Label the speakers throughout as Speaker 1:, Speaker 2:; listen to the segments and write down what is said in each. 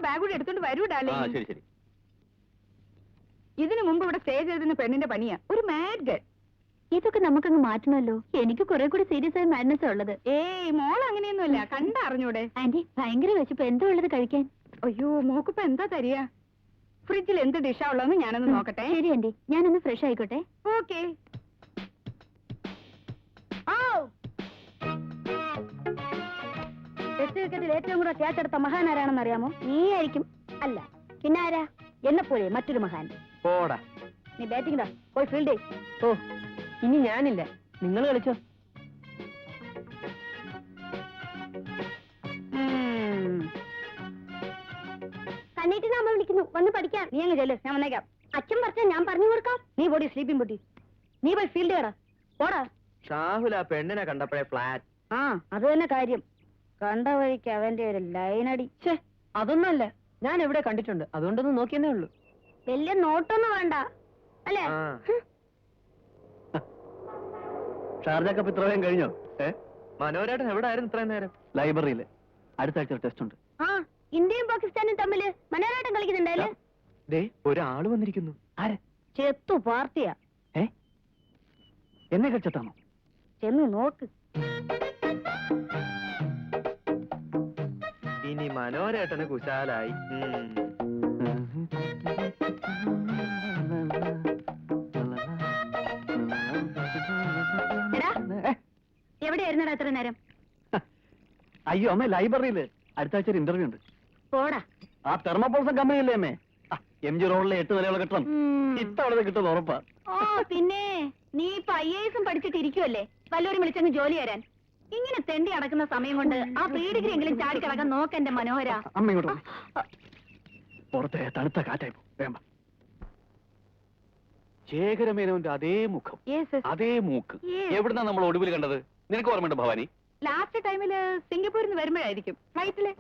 Speaker 1: Bag കൂടി എടുത്തോണ്ട് വരൂ ഡാർലിംഗ്.
Speaker 2: ശരി ശരി.
Speaker 1: ഇതിനു മുമ്പ് ഇവിടെ സ്റ്റേ ചെയ്തിരുന്ന പെണ്ണിന്റെ പണിയാ, ഒരു മാഡ് ഗേൾ.
Speaker 3: ഇതൊക്കെ നമുക്കങ്ങ് മാറ്റണമല്ലോ. എനിക്ക് കുറെ കൂടി സീരിയസ് ആയ മാഡ്നസ് ഉള്ളത്.
Speaker 1: ഏയ് മോൾ അങ്ങനെയൊന്നുമല്ല, കണ്ടറിഞ്ഞൂടെ?
Speaker 3: ആന്റി ഭയങ്കര വിശപ്പ്, എന്താ ഉള്ളത് കഴിക്കാൻ?
Speaker 1: അയ്യോ മോക്കിപ്പോ എന്താ തരിക? ഫ്രിഡ്ജിൽ എന്ത് ഡിഷാ ഉള്ളതെന്ന് ഞാനൊന്ന് നോക്കട്ടെ.
Speaker 3: ശരി ആന്റി, ഞാനൊന്ന് ഫ്രഷ് ആയിക്കോട്ടെ.
Speaker 1: ഓക്കെ.
Speaker 3: ടെസ്റ്റ് ക്രിക്കറ്റിൽ ഏറ്റവും കൂടുതൽ ക്യാച്ച് എടുത്ത മഹാൻ ആരാണെന്ന് അറിയാമോ? നീ ആയിരിക്കും. അല്ല പിന്നെ ആരാ? എന്നെപ്പോലെ മറ്റൊരു മഹാൻ.
Speaker 4: പോടാ,
Speaker 3: നീ ബാറ്റിംഗ് പോയി ഫീൽഡ്.
Speaker 4: ഓ ഇനി ഞാനില്ല, നിങ്ങൾ കളിച്ചോ.
Speaker 3: കണ്ണീട്ടി നമ്മ വിളിക്കുന്നു, വന്ന് പഠിക്കാം. നീ അങ്ങ് ചെല്ല്, ഞാൻ വന്നേക്കാം. അച്ഛൻ പറഞ്ഞാൽ ഞാൻ പറഞ്ഞു കൊടുക്കാം. നീ പോടി സ്ലീപ്പിംഗ് പൊട്ടി, നീ പോയി ഫീൽഡ് കേടാ. പോടാ.
Speaker 4: ഷാഹുൽ ആ പെണ്ണിനെ കണ്ടപ്പോഴേ ഫ്ലാറ്റ്.
Speaker 3: ആ അത് തന്നെ കാര്യം. കണ്ട വഴിക്ക് അവന്റെ ഒരു ലൈനടി.
Speaker 4: അതൊന്നുമല്ല, ഞാൻ എവിടെ കണ്ടിട്ടുണ്ട്, അതുകൊണ്ടൊന്ന് നോക്കിയെന്നേ ഉള്ളൂ.
Speaker 3: വലിയ നോട്ടൊന്നും വേണ്ട അല്ലേ?
Speaker 2: ഷാർജ കപ്പ് ഇത്ര വേഗം കഴിഞ്ഞോ? മനോരേട്ടൻ എവിടെ ആയിരുന്നു ഇത്രയും നേരം? ലൈബ്രറിയില്. അടുത്ത ആഴ്ച ടെസ്റ്റ് ഉണ്ട്.
Speaker 3: ആ ഇന്ത്യയും പാകിസ്ഥാനും തമ്മില് മനോരാട്ടം കളിക്കുന്നുണ്ടല്ലേ?
Speaker 2: ഒരാള് വന്നിരിക്കുന്നു. ആരെ?
Speaker 3: ചെത്തു പാർട്ടിയാ.
Speaker 2: എന്നെ കളിച്ചെത്താണോ?
Speaker 3: ചെന്ന് നോക്ക്.
Speaker 2: ഇനി മനോരേട്ടന് കുശാലായി.
Speaker 3: എവിടെയായിരുന്നടാ എത്ര നേരം?
Speaker 2: അയ്യോ അമ്മേ, ലൈബ്രറിയില്. അടുത്ത ആഴ്ച ഒരു ഇന്റർവ്യൂ ഉണ്ട്.
Speaker 3: പോടാ.
Speaker 2: ആ തെർമോപോൾസൺ കമ്പനി അല്ലേ അമ്മേ? MG റോഡിലെ 8 നിലയുള്ള കെട്ടണം. ഇത്തവണ കിട്ടുന്ന ഉറപ്പാ.
Speaker 3: ഓ പിന്നെ നീ ഇപ്പൊ IAS പഠിച്ചിട്ടിരിക്കുവല്ലേ, വല്ലവരും വിളിച്ചങ്ങ് ജോലി തരാൻ. ഇങ്ങനെ തെണ്ടി അടക്കുന്ന സമയം കൊണ്ട് ആ പീഡിഗ്രിയെങ്കിലും ചാടി കിടക്കാൻ നോക്ക് എന്റെ മനോഹര.
Speaker 2: അമ്മ ഇങ്ങോട്ട് പുറത്തെ തണുത്ത കാറ്റായി വേമ്പ. ശേഖരമേനോന്റെ അതേ മുഖം, അതേ മൂക്ക് എവിടുന്നാ നമ്മൾ ഒടുവിൽ കണ്ടത്? നിനക്ക് ഓർമ്മയുണ്ട് ഭവാനി?
Speaker 1: ലാസ്റ്റ് ടൈമില് സിംഗപ്പൂരിൽ നിന്ന് വരുമ്പോഴായിരിക്കും ഫ്ലൈറ്റില്.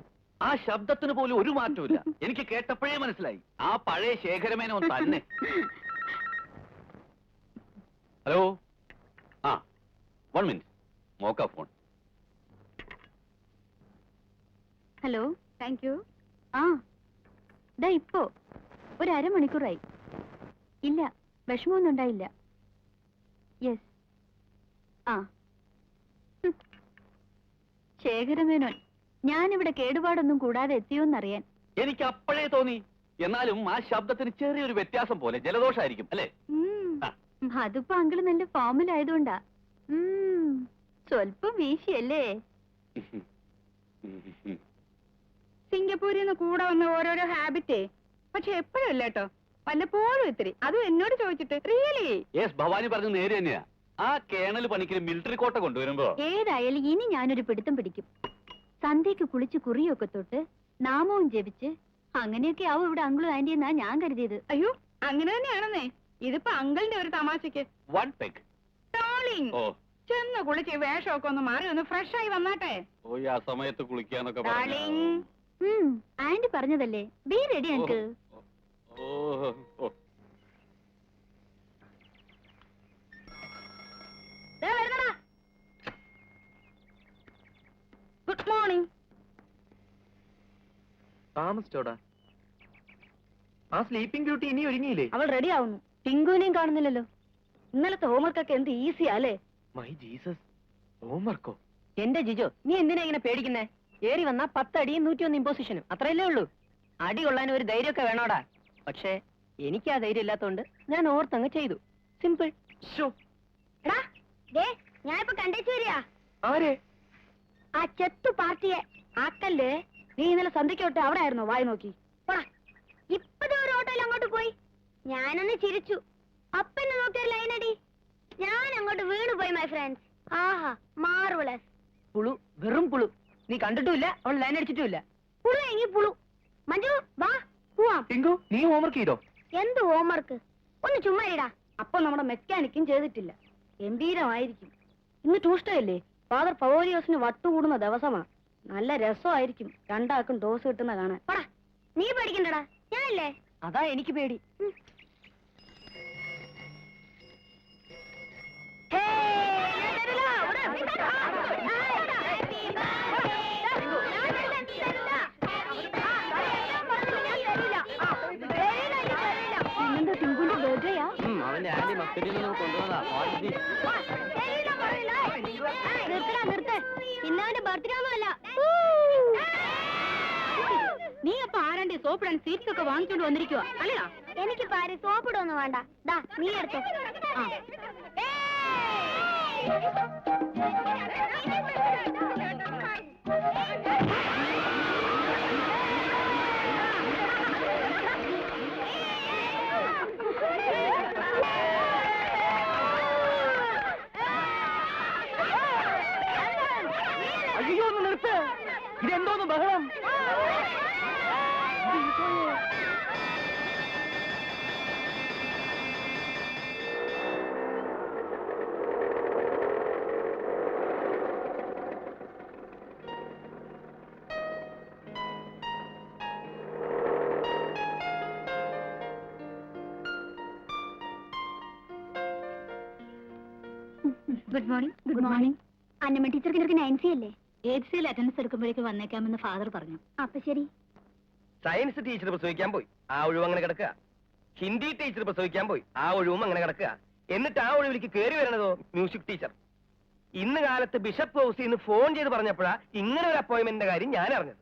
Speaker 2: ആ ശബ്ദത്തിന് പോലും ഒരു മാറ്റമില്ല. എനിക്ക് കേട്ടപ്പോഴേ മനസ്സിലായി, ആ പഴയ ശേഖരമേനോൻ തന്നെ. ഹലോ, ആ 1 മിനിറ്റ്, മോക്ക ഫോൺ.
Speaker 3: Hello,
Speaker 1: thank you.
Speaker 3: ആ ദാ ഇപ്പോ ഒരു അരമണിക്കൂറായി. ഇല്ല, വിഷമമൊന്നും ഉണ്ടായില്ല. യെസ്. ആ ശേഖരമേനോൻ, ഞാനിവിടെ കേടുപാടൊന്നും കൂടാതെ എത്തിയോന്നറിയാൻ.
Speaker 2: എനിക്ക് അപ്പോഴേ തോന്നി. എന്നാലും ആ ശബ്ദത്തിന് ചെറിയൊരു വ്യത്യാസം പോലെ. ജലദോഷമായിരിക്കും അല്ലേ?
Speaker 3: അതിപ്പോ അങ്കിള് നല്ല ഫോമിലായതുകൊണ്ടാ. സ്വല്പം വീശിയല്ലേ?
Speaker 1: സിംഗപ്പൂരിൽ നിന്ന് കൂടെ വന്ന ഓരോരോ ഹാബിറ്റേ, പക്ഷെ എപ്പോഴും ഇല്ല കേട്ടോ, വല്ലപ്പോഴും ഇത്തിരി. അതും എന്നോട് ചോദിച്ചിട്ട്. റിയലി?
Speaker 2: യെസ്, ഭവാനി പറഞ്ഞു നേരെ തന്നെയാ. ആ കേണൽ പണിക്ക് മിലിറ്ററി കോട്ട കൊണ്ടുവരുമ്പോ
Speaker 3: ഏതായാലും ഇനി ഞാനൊരു പിടുത്തം പിടിക്കും. സന്ധ്യക്ക് കുളിച്ച് കുറിയൊക്കെ തൊട്ട് നാമവും ജപിച്ച് അങ്ങനെയൊക്കെ ആവും ഇവിടെ അങ്കിളും ആന്റി എന്നാ ഞാൻ കരുതിയത്.
Speaker 1: അയ്യോ അങ്ങനെ തന്നെയാണെന്നേ. ഇതിപ്പോ അങ്കിളിന്റെ ഒരു തമാശക്ക്.
Speaker 2: One peg
Speaker 1: talking. ചെന്ന് കുളിച്ച് വേഷമൊക്കെ ഒന്ന് മാറി ഒന്ന് ഫ്രഷ് ആയി വന്നാട്ടെ.
Speaker 2: ഓ ആ സമയത്ത് കുളിക്കാനൊക്കെ
Speaker 3: ആന്റി പറഞ്ഞതല്ലേ, be ready uncle.
Speaker 1: Good morning.
Speaker 4: താമസിച്ചോടാ. ആ സ്ലീപ്പിംഗ് ബ്യൂട്ടി ഇനി ഒരുങ്ങിയില്ലേ?
Speaker 3: അവൾ റെഡി ആവുന്നു. ടിങ്കുവിനെയും കാണുന്നില്ലല്ലോ. ഇന്നലത്തെ ഹോംവർക്കൊക്കെ എന്ത് ഈസിയാ അല്ലേ?
Speaker 4: മൈ ജീസസ്, ഹോംവർക്കോ?
Speaker 5: എന്റെ ജിജോ, നീ എന്തിനാ ഇങ്ങനെ പേടിക്കുന്നേ? ഏറി വന്നാ 10 അടിയും 101 ഇമ്പോസിഷനും, അത്രയല്ലേ ഉള്ളൂ. അടി കൊള്ളാൻ ഒരു ധൈര്യമൊക്കെ വേണോടാ. പക്ഷേ എനിക്ക് ആ ധൈര്യം ഇല്ലാത്തോണ്ട് ഞാൻ ഓർത്തങ്ങ് ചെയ്തു. സിമ്പിൾ.
Speaker 3: ഞാനിപ്പോ കണ്ടേച്ചു വരിക.
Speaker 4: ആരെ?
Speaker 3: ആ ചെത്തു പാർട്ടിയെ. ആക്കല്ലേ, നീ ഇന്നലെ സന്ധ്യക്കോട്ട് അവിടെ ആയിരുന്നോ? വായി നോക്കി ഇപ്പഴേ ഒരു ഓട്ടോയിൽ അങ്ങോട്ട് പോയി. ഞാനൊന്ന് ചിരിച്ചു. അപ്പനെ നോക്കിയ ലൈനടി. ഞാൻ അങ്ങോട്ട് വീണു പോയി മൈ ഫ്രണ്ട്സ്. ആഹാ, മാർവലസ്.
Speaker 5: പുളു, വെറും പുളു. നീ കണ്ടിട്ടുമില്ല, അവൾ ലൈൻ അടിച്ചിട്ടുമില്ല.
Speaker 3: പുളു എങ്ങി പുളു. മഞ്ജു വാ പോവാം.
Speaker 4: ടിങ്കു, നീ ഹോംവർക്ക് ചെയ്തോ?
Speaker 3: എന്ത് ഹോംവർക്ക്? ഒന്ന് ചുമ്മാ ഇടാ. അപ്പൊ നമ്മുടെ മെക്കാനിക്കും ചെയ്തിട്ടില്ല. ഗംഭീരമായിരിക്കും. ഇന്ന് ട്യൂസ്ഡേ അല്ലേ? ഫാദർ പവോരിയോസിന് വട്ടുകൂടുന്ന ദിവസമാ. നല്ല രസമായിരിക്കും രണ്ടാൾക്കും ഡോസ് കിട്ടുന്ന കാണാൻ. നീ പേടിക്കണ്ടടാ, ഞാനല്ലേ.
Speaker 5: അതാ എനിക്ക് പേടി.
Speaker 1: വേണ്ടി സോപ്പിടാൻ സീറ്റ്സ് ഒക്കെ വാങ്ങിച്ചോണ്ട് വന്നിരിക്കുക അല്ലടാ?
Speaker 3: എനിക്ക് പാരി സോപ്പിടൊന്നും വേണ്ട. ദാ നീ എടുത്തോ.
Speaker 1: ആ.
Speaker 2: അയ്യോ ഒന്ന് നിർത്ത്, ഇതെന്തോന്ന് ബഹളം?
Speaker 1: Good morning. Good morning.
Speaker 3: Annamma ടീച്ചർക്ക് നിനക്ക് 9C അല്ലേ?
Speaker 1: 8Cയിൽ അറ്റൻഡൻസ് എടുക്കുമ്പോഴേക്ക് വന്നേക്കാമെന്ന് ഫാദർ പറഞ്ഞു.
Speaker 3: അപ്പൊ ശരി.
Speaker 6: സയൻസ് ടീച്ചർ പ്രസവിക്കാൻ പോയി, ആ ഒഴിവ് അങ്ങനെ കിടക്കുക. ഹിന്ദി ടീച്ചർ പ്രസവിക്കാൻ പോയി, ആ ഒഴിവും അങ്ങനെ കിടക്കുക. എന്നിട്ട് ആ ഒഴിവിലേക്ക് കയറി വരണതോ മ്യൂസിക് ടീച്ചർ. ഇന്ന് കാലത്ത് ബിഷപ്പ് ഹൗസിൽ നിന്ന് ഫോൺ ചെയ്ത് പറഞ്ഞപ്പോഴാ ഇങ്ങനെ ഒരു അപ്പോയിന്റ്മെന്റിന്റെ കാര്യം ഞാൻ അറിഞ്ഞത്.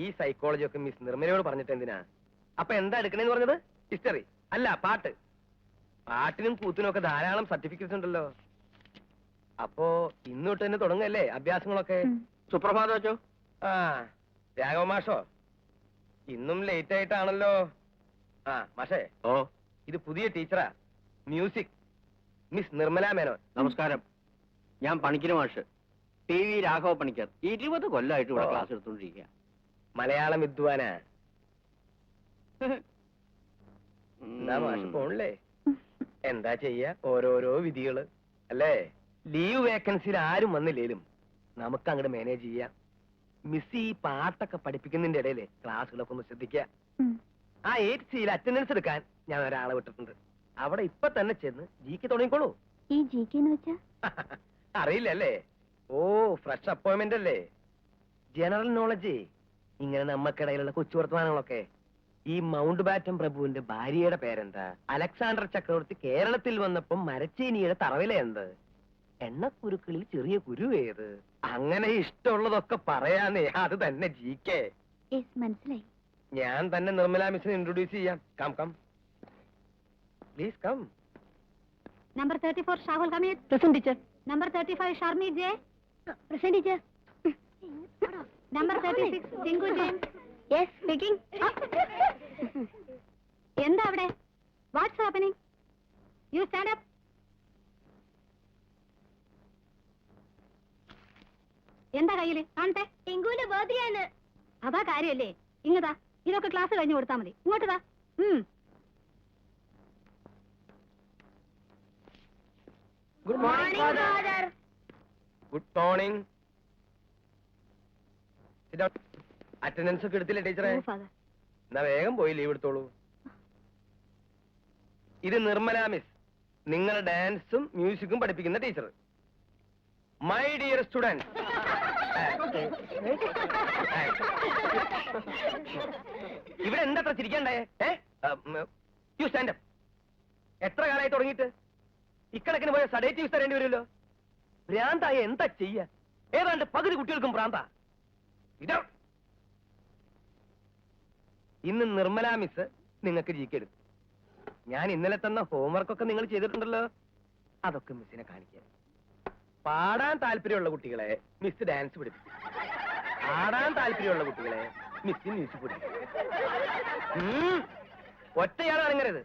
Speaker 6: ഈ സൈക്കോളജി ഒക്കെ മിസ് നിർമ്മലയോട് പറഞ്ഞിട്ട് എന്തിനാ? അപ്പൊ എന്താ എടുക്കണേന്ന് പറഞ്ഞത്? ഹിസ്റ്ററി അല്ല, പാട്ട്. പാട്ടിനും കൂത്തിനും ഒക്കെ ധാരാളം സർട്ടിഫിക്കറ്റ്സ് ഉണ്ടല്ലോ. അപ്പോ ഇന്ന് തൊട്ട് തന്നെ തുടങ്ങല്ലേ അഭ്യാസങ്ങളൊക്കെ?
Speaker 2: സുപ്രഭാതം വെച്ചോ.
Speaker 6: ആ രാഘവ മാഷോ, ഇന്നും ലേറ്റ് ആയിട്ടാണല്ലോ. ആ മാഷേ,
Speaker 2: ഓ
Speaker 6: ഇത് പുതിയ teacher, music, miss Nirmala Menon.
Speaker 2: നമസ്കാരം. ഞാൻ പണിക്കര് മാഷ്, TV രാഘവ പണിക്കർ. 20 കൊല്ലമായിട്ട് ഇവിടെ
Speaker 6: ഓ.
Speaker 2: ക്ലാസ് എടുത്തോണ്ടിരിക്കുക.
Speaker 6: മലയാളം വിദ്വാനാ. എന്താ മാഷ് പോണില്ലേ? എന്താ ചെയ്യ, ഓരോരോ വിധികള് അല്ലേ? ലീവ് വേക്കൻസിയിൽ ആരും വന്നില്ലേലും നമുക്ക് അങ്ങോട്ട് മാനേജ് ചെയ്യാം. മിസ് ഈ പാട്ടൊക്കെ പഠിപ്പിക്കുന്നതിന്റെ ഇടയില് ക്ലാസ്സുകളൊക്കെ ഒന്ന് ശ്രദ്ധിക്കുക. ആ 8Cയിൽ അറ്റൻഡൻസ് എടുക്കാൻ ഞാൻ ഒരാളെ വിട്ടിട്ടുണ്ട്. അവിടെ ഇപ്പൊ തന്നെ ചെന്ന് ജിക്ക് തുടങ്ങിക്കോളൂ.
Speaker 3: ഈ GK എന്ന് വെച്ചാ?
Speaker 6: അറിയില്ലല്ലേ? ഓ ഫ്രഷ് അപ്പോയിന്റ്മെന്റ് അല്ലേ? General knowledge. ഇങ്ങനെ നമ്മക്കിടയിലുള്ള കൊച്ചു വർത്തമാനങ്ങളൊക്കെ. ഈ മൗണ്ട് ബാറ്റൻ പ്രഭുവിന്റെ ഭാര്യയുടെ പേരെന്താ? അലക്സാണ്ടർ ചക്രവർത്തി കേരളത്തിൽ വന്നപ്പം മരച്ചീനിയുടെ തറവില എന്ത്? എണ്ണക്കുരുക്കളിൽ ചെറിയ കുരു ഏത്? അങ്ങനെ ഇഷ്ടമുള്ളതൊക്കെ പറയാന്നേ. അത് തന്നെ GK.
Speaker 3: മനസ്സിലായി.
Speaker 6: ഞാൻ തന്നെ നിർമ്മല മിസ്സിനെ ഇൻട്രൊഡ്യൂസ് ചെയ്യാം. Come come please come.
Speaker 1: Number 34 Shahul Hameed.
Speaker 5: Present teacher.
Speaker 1: Number 35 Sharmi J.
Speaker 3: Present teacher.
Speaker 1: Number 36 Tinku James.
Speaker 3: Yes speaking.
Speaker 1: എന്താ അവിടെ? What's happening? You stand up. എന്താ കയ്യില്? കാണട്ടെ.
Speaker 3: ടിങ്കുവിന്റെ ബർത്ത്ഡേ ആണ്.
Speaker 1: അതാ കാര്യല്ലേ? ഇങ്ങതാ, ഇതൊക്കെ ക്ലാസ് കഴിഞ്ഞ് കൊടുത്താൽ മതി. ഇങ്ങോട്ട് താ.
Speaker 6: Good
Speaker 3: morning father.
Speaker 6: Good morning. Attendance ഒക്കെ എടുത്തില്ലേ ടീച്ചറെ?
Speaker 1: ഫാദർ.
Speaker 6: എന്നാ വേഗം പോയി ലീവ് എടുത്തോളൂ. ഇത് നിർമ്മല മിസ്, നിങ്ങളെ ഡാൻസും മ്യൂസിക്കും പഠിപ്പിക്കുന്ന ടീച്ചർ. മൈ ഡിയർ സ്റ്റുഡന്റ്, ഇവിടെ എന്താ അത്ര ചിരിക്കണ്ടേ? U stand up. എത്ര കാലമായി തുടങ്ങിയിട്ട്? ഇക്കണക്കിന് പോയ സഡേറ്റീവ്സ് തരേണ്ടി വരുമല്ലോ. ഭ്രാന്തായ എന്താ ചെയ്യ? ഏതാണ്ട് പകുതി കുട്ടികൾക്കും ഭ്രാന്താ. ഇതാ ഇന്ന് നിർമ്മല മിസ് നിങ്ങൾക്ക് GK എടുക്കും. ഞാൻ ഇന്നലെ തന്ന ഹോംവർക്കൊക്കെ നിങ്ങൾ ചെയ്തിട്ടുണ്ടല്ലോ, അതൊക്കെ മിസ്സിനെ കാണിക്കാൻ. പാടാൻ താല്പര്യമുള്ള കുട്ടികളെ മിസ് ഡാൻസ് പഠിപ്പിക്കും. ആടാൻ താല്പര്യമുള്ള കുട്ടികളെ മിസ് മ്യൂസിക് പഠിപ്പിക്കും. ഒറ്റയാളാണ് ഇങ്ങനത്.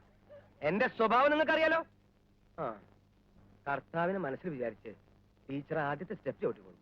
Speaker 6: എന്റെ സ്വഭാവം നിങ്ങൾക്കറിയാലോ. ആ കർത്താവിനെ മനസ്സിൽ വിചാരിച്ച് ടീച്ചർ ആദ്യത്തെ സ്റ്റെപ്പ് ചവിട്ടിക്കോളൂ.